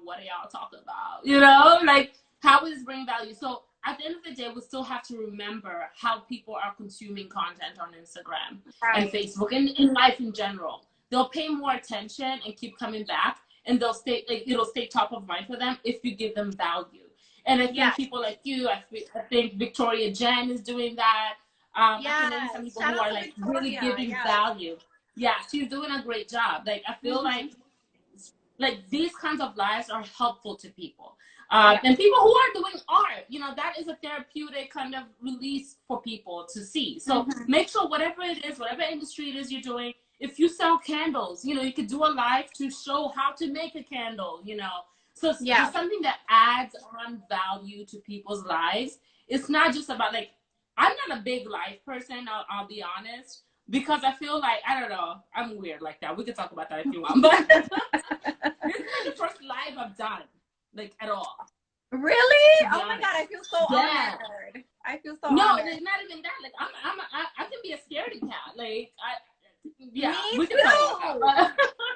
what are y'all talking about? You know, like, how is this bringing value? So at the end of the day, we still have to remember how people are consuming content on Instagram and Facebook and in life in general. They'll pay more attention and keep coming back, and they'll stay, like, it'll stay top of mind for them if you give them value. And I think people like you, I think Victoria Jen is doing that. I can name some people who are like really giving value. Yeah, she's doing a great job. Like, I feel like these kinds of lives are helpful to people. And people who are doing art, you know, that is a therapeutic kind of release for people to see. So make sure whatever it is, whatever industry it is you're doing, if you sell candles, you know, you could do a live to show how to make a candle, you know. So it's something that adds on value to people's lives. It's not just about, like, I'm not a big live person, I'll be honest, because I feel like, I don't know, I'm weird like that. We could talk about that if you want. But this is like the first live I've done, like, at all. Really? Oh my God, I feel so honored. I feel so honored. No, it's not even that. Like, I can be a scaredy cat. Like, Me too.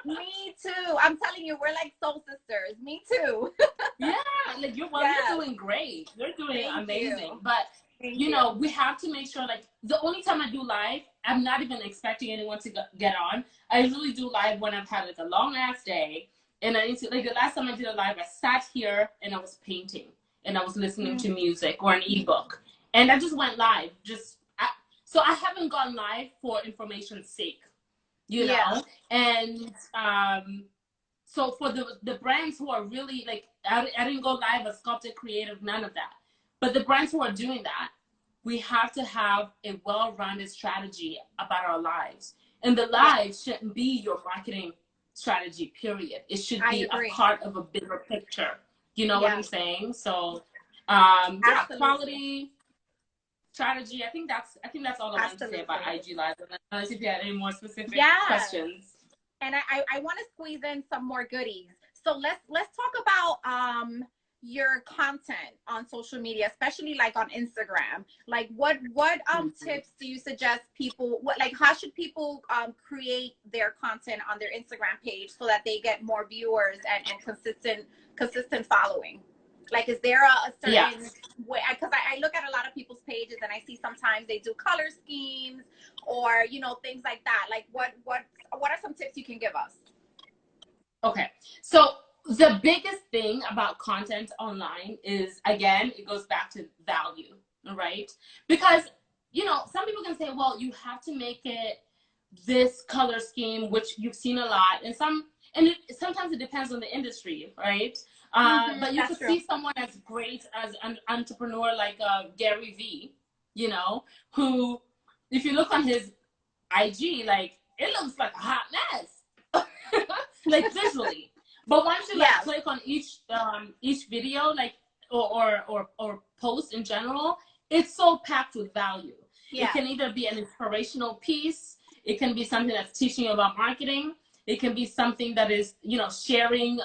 Me too. I'm telling you, we're like soul sisters. Me too. Yeah, like you're doing great. You're doing amazing. But you know, we have to make sure, like, the only time I do live, I'm not even expecting anyone to get on. I usually do live when I've had like a long ass day, and I need to, like, the last time I did a live, I sat here and I was painting and I was listening to music or an ebook, and I just went live. So I haven't gone live for information's sake, you know? And so for the brands who are really, like, I didn't go live as Sculpted Creative, none of that. But the brands who are doing that, we have to have a well-rounded strategy about our lives. And the live shouldn't be your marketing strategy, period. It should be a part of a bigger picture. You know what I'm saying? So quality, strategy. I think that's all I want to say about IG Live. Unless if you had any more specific questions. And I want to squeeze in some more goodies. So let's talk about your content on social media, especially like on Instagram. Like, what tips do you suggest people? How should people create their content on their Instagram page so that they get more viewers and consistent following? Like, is there a certain way? Because I look at a lot of people's pages and I see sometimes they do color schemes or, you know, things like that. Like, what are some tips you can give us? Okay, so the biggest thing about content online is, again, it goes back to value, right? Because, you know, some people can say, well, you have to make it this color scheme, which you've seen a lot, and sometimes it depends on the industry, right? But you could see someone as great as an entrepreneur like Gary V, you know, who, if you look on his IG, like, it looks like a hot mess, like, visually. But once you click on each video, like, or post in general, it's so packed with value. It can either be an inspirational piece, it can be something that's teaching you about marketing, it can be something that is, you know, sharing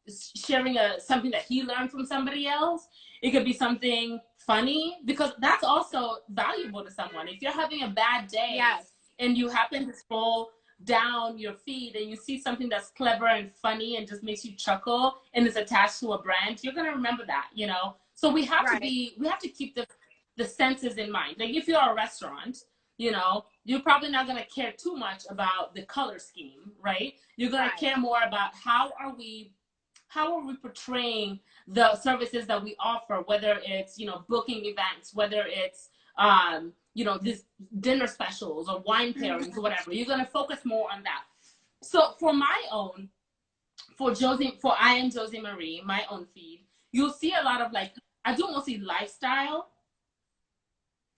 something that he learned from somebody else. It could be something funny, because that's also valuable to someone. If you're having a bad day and you happen to scroll down your feed and you see something that's clever and funny and just makes you chuckle and is attached to a brand, you're going to remember that, you know? So we have to keep the senses in mind. Like, if you're a restaurant, you know, you're probably not going to care too much about the color scheme, right? You're going to care more about how are we how are we portraying the services that we offer, whether it's, you know, booking events, whether it's, you know, this dinner specials or wine pairings or whatever. You're going to focus more on that. So for my own, for I am Josie Marie, my own feed, you'll see a lot of like, I do mostly lifestyle.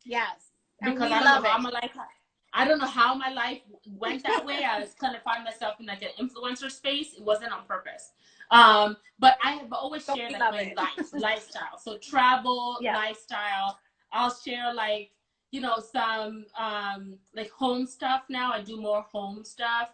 Yes. Because I don't know how my life went that way. I was kind of find myself in like an influencer space. It wasn't on purpose. But I have always shared like my lifestyle. So travel, lifestyle. I'll share like, you know, some like home stuff now. I do more home stuff.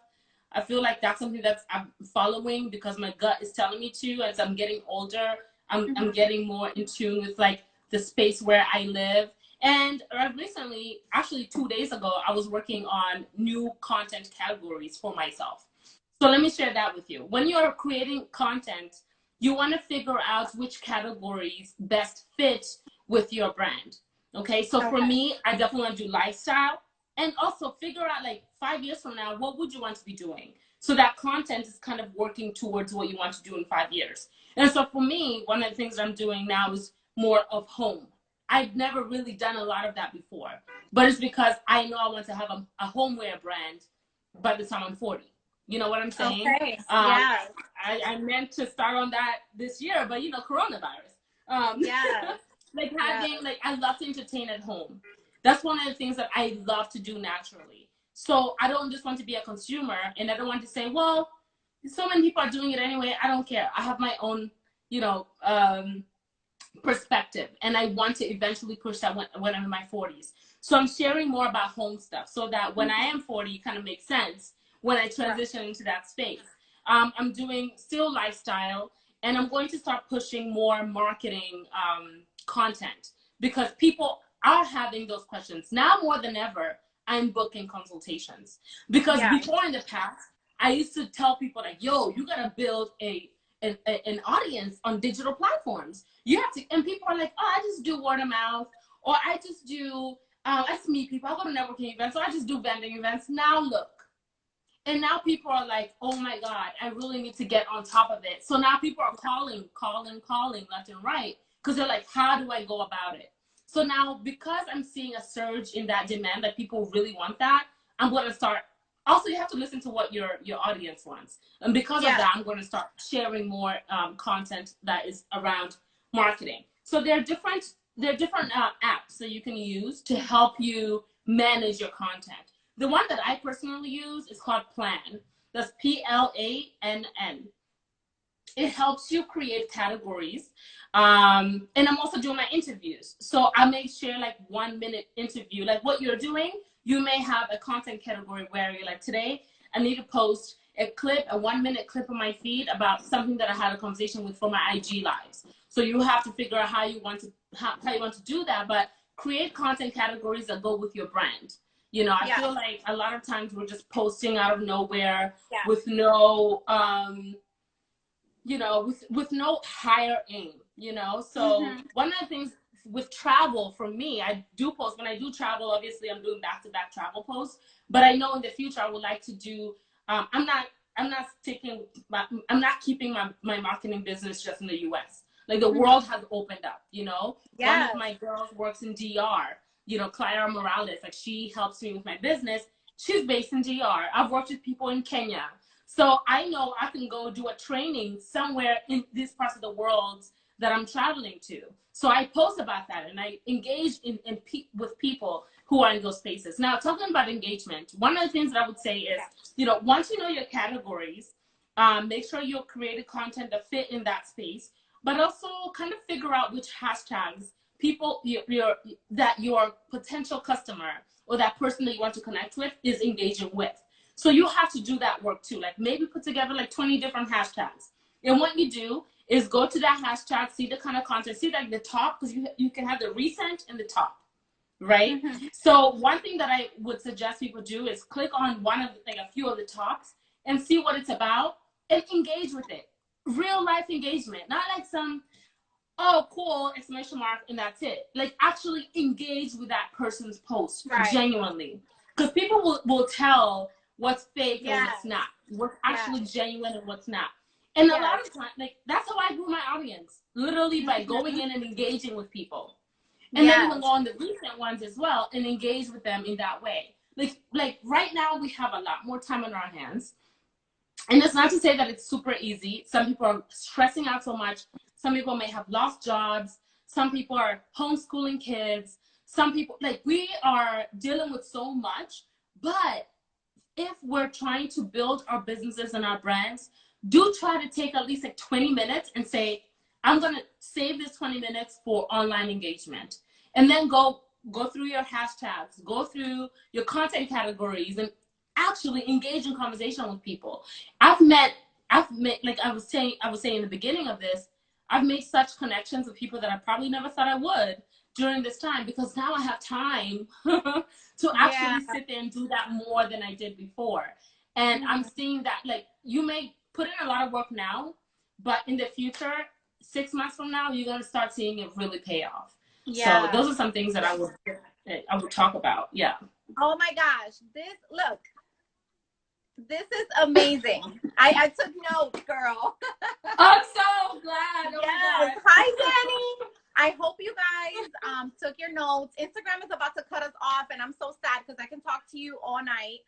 I feel like that's something that I'm following because my gut is telling me to. As I'm getting older, I'm getting more in tune with like the space where I live. And recently, actually 2 days ago, I was working on new content categories for myself. So let me share that with you. When you're creating content, you want to figure out which categories best fit with your brand. Okay, so for me, I definitely want to do lifestyle, and also figure out like 5 years from now, what would you want to be doing? So that content is kind of working towards what you want to do in 5 years. And so for me, one of the things I'm doing now is more of home. I've never really done a lot of that before, but it's because I know I want to have a homeware brand by the time I'm 40. You know what I'm saying? Okay. Yeah. I meant to start on that this year, but you know, coronavirus. Like having, like, I love to entertain at home. That's one of the things that I love to do naturally. So I don't just want to be a consumer, and I don't want to say, well, so many people are doing it anyway. I don't care. I have my own, you know, perspective, and I want to eventually push that when I'm in my 40s. So I'm sharing more about home stuff so that when I am 40, it kind of makes sense when I transition into that space. I'm doing still lifestyle, and I'm going to start pushing more marketing content because people are having those questions. Now more than ever, I'm booking consultations because before in the past, I used to tell people like, yo, you got to build an audience on digital platforms. You have to, and people are like, oh, I just do word of mouth, or I just do, I just meet people. I go to networking events, or I just do vending events. Now look. And now people are like, oh my God, I really need to get on top of it. So now people are calling left and right because they're like, how do I go about it? So now because I'm seeing a surge in that demand, that people really want that, I'm going to start. Also, you have to listen to what your audience wants. And because of that, I'm going to start sharing more content that is around marketing. So there are different apps that you can use to help you manage your content. The one that I personally use is called Plan. That's PLANN. It helps you create categories. And I'm also doing my interviews. So I may share like 1 minute interview, like what you're doing. You may have a content category where you're like, today I need to post a 1 minute clip of my feed about something that I had a conversation with for my IG lives. So you have to figure out how you want to do that, but create content categories that go with your brand. You know, I feel like a lot of times we're just posting out of nowhere with no, you know, with no higher aim, you know? So one of the things with travel for me, I do post when I do travel. Obviously I'm doing back-to-back travel posts, but I know in the future I would like to do, I'm not keeping my marketing business just in the US. Like the world has opened up, you know? One of my girls works in DR. You know, Clara Morales, like she helps me with my business. She's based in DR. I've worked with people in Kenya. So I know I can go do a training somewhere in these parts of the world that I'm traveling to. So I post about that and I engage with people who are in those spaces. Now, talking about engagement, one of the things that I would say is, you know, once you know your categories, make sure you're creating content that fit in that space, but also kind of figure out which hashtags people that your potential customer or that person that you want to connect with is engaging with. So you have to do that work too. Like maybe put together like 20 different hashtags. And what you do is go to that hashtag, see the kind of content, see like the top, because you can have the recent and the top, right? So one thing that I would suggest people do is click on a few of the tops and see what it's about and engage with it. Real life engagement, not like some, oh, cool, exclamation mark, and that's it. Like, actually engage with that person's post genuinely. Because people will tell what's fake and what's not, what's actually genuine and what's not. And a Yes. lot of times, like, that's how I grew my audience, literally by going in and engaging with people. And then even go on the recent ones as well and engage with them in that way. Like right now we have a lot more time on our hands. And it's not to say that it's super easy. Some people are stressing out so much. Some people may have lost jobs. Some people are homeschooling kids. Some people, like, we are dealing with so much. But if we're trying to build our businesses and our brands, do try to take at least like 20 minutes and say, I'm going to save this 20 minutes for online engagement. And then go through your hashtags, go through your content categories, and actually engage in conversation with people. I've met, like I was saying in the beginning of this, I've made such connections with people that I probably never thought I would during this time, because now I have time to actually sit there and do that more than I did before. And I'm seeing that, like, you may put in a lot of work now, but in the future, 6 months from now, you're going to start seeing it really pay off. So those are some things that I would talk about. Yeah. Oh my gosh. This is amazing. I took notes, girl. I'm so glad. Oh yes. Hi, Danny. I hope you guys took your notes. Instagram is about to cut us off, and I'm so sad because I can talk to you all night.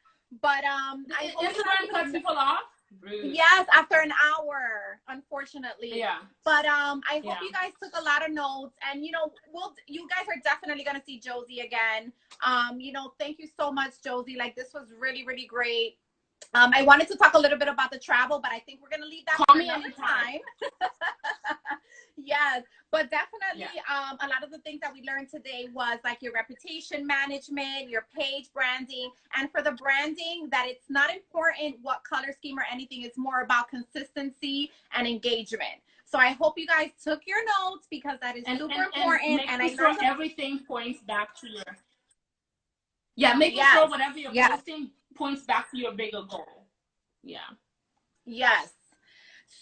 But I hope Instagram cuts people off. Rude. Yes, after an hour, unfortunately. Yeah. But I hope you guys took a lot of notes, and you guys are definitely gonna see Josi again. Thank you so much, Josi. Like, this was really, really great. I wanted to talk a little bit about the travel, but I think we're gonna leave that for another time. Yes, but definitely a lot of the things that we learned today was like your reputation management, your page branding, and for the branding, that it's not important what color scheme or anything. It's more about consistency and engagement. So I hope you guys took your notes, because that is super important. And I sure everything points back to your making sure whatever you're posting points back to your bigger goal. Yes.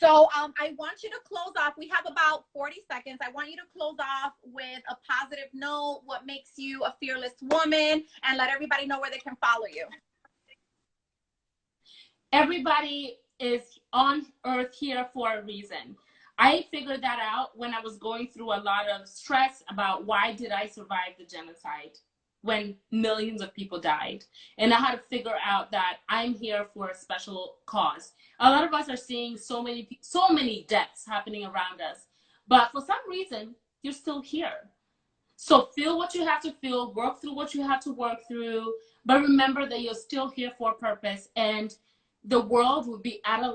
So I want you to close off. We have about 40 seconds. I want you to close off with a positive note. What makes you a fearless woman? And let everybody know where they can follow you. Everybody is on earth here for a reason. I figured that out when I was going through a lot of stress about why did I survive the genocide when millions of people died. And I had to figure out that I'm here for a special cause. A lot of us are seeing so many deaths happening around us, but for some reason, you're still here. So feel what you have to feel, work through what you have to work through, but remember that you're still here for a purpose, and the world will be at a